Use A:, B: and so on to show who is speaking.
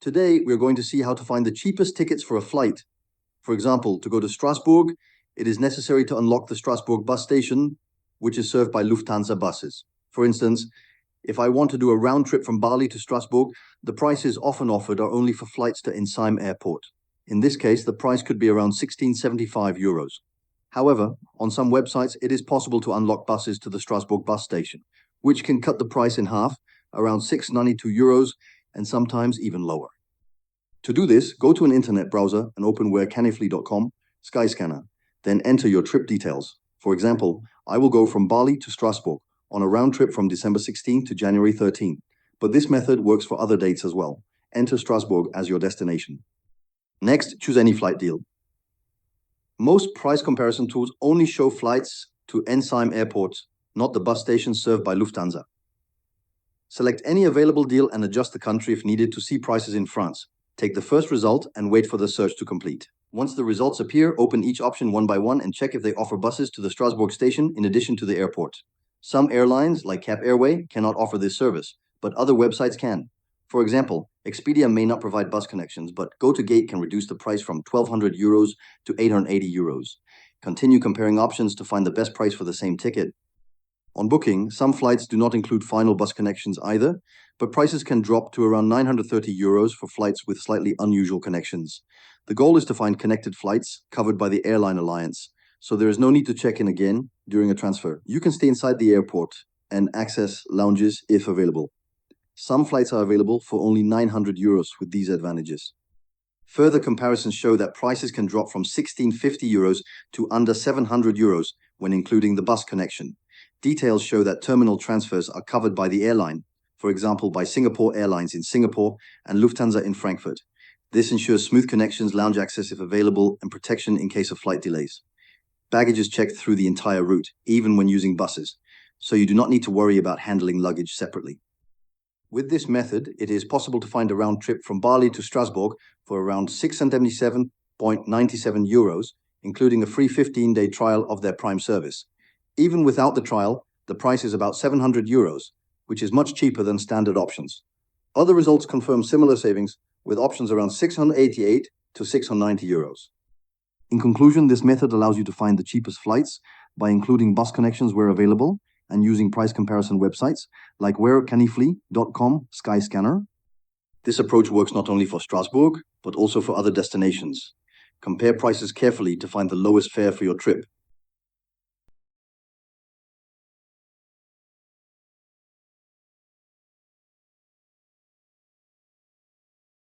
A: Today, we're going to see how to find the cheapest tickets for a flight. For example, to go to Strasbourg, it is necessary to unlock the Strasbourg bus station, which is served by Lufthansa buses. For instance, if I want to do a round trip from Bali to Strasbourg, the prices often offered are only for flights to Ensheim Airport. In this case, the price could be around 1675 euros. However, on some websites, it is possible to unlock buses to the Strasbourg bus station, which can cut the price in half, around 692 euros, and sometimes even lower. To do this, go to an internet browser and open wherecanifly.com, Skyscanner. Then enter your trip details. For example, I will go from Bali to Strasbourg on a round trip from December 16 to January 13. But this method works for other dates as well. Enter Strasbourg as your destination. Next, choose any flight deal. Most price comparison tools only show flights to Ensheim Airport, not the bus stations served by Lufthansa. Select any available deal and adjust the country if needed to see prices in France. Take the first result and wait for the search to complete. Once the results appear, open each option one by one and check if they offer buses to the Strasbourg station in addition to the airport. Some airlines, like Cap Airway, cannot offer this service, but other websites can. For example, Expedia may not provide bus connections, but GoToGate can reduce the price from 1,200 euros to 880 euros. Continue comparing options to find the best price for the same ticket. On booking, some flights do not include final bus connections either, but prices can drop to around 930 euros for flights with slightly unusual connections. The goal is to find connected flights covered by the airline alliance, so there is no need to check in again during a transfer. You can stay inside the airport and access lounges if available. Some flights are available for only 900 euros with these advantages. Further comparisons show that prices can drop from 1650 euros to under 700 euros when including the bus connection. Details show that terminal transfers are covered by the airline, for example by Singapore Airlines in Singapore and Lufthansa in Frankfurt. This ensures smooth connections, lounge access if available, and protection in case of flight delays. Baggage is checked through the entire route, even when using buses, so you do not need to worry about handling luggage separately. With this method, it is possible to find a round trip from Bali to Strasbourg for around 677.97 euros, including a free 15-day trial of their Prime service. Even without the trial, the price is about 700 euros, which is much cheaper than standard options. Other results confirm similar savings, with options around 688 to 690 euros. In conclusion, this method allows you to find the cheapest flights by including bus connections where available and using price comparison websites like wherecanifly.com Skyscanner. This approach works not only for Strasbourg, but also for other destinations. Compare prices carefully to find the lowest fare for your trip.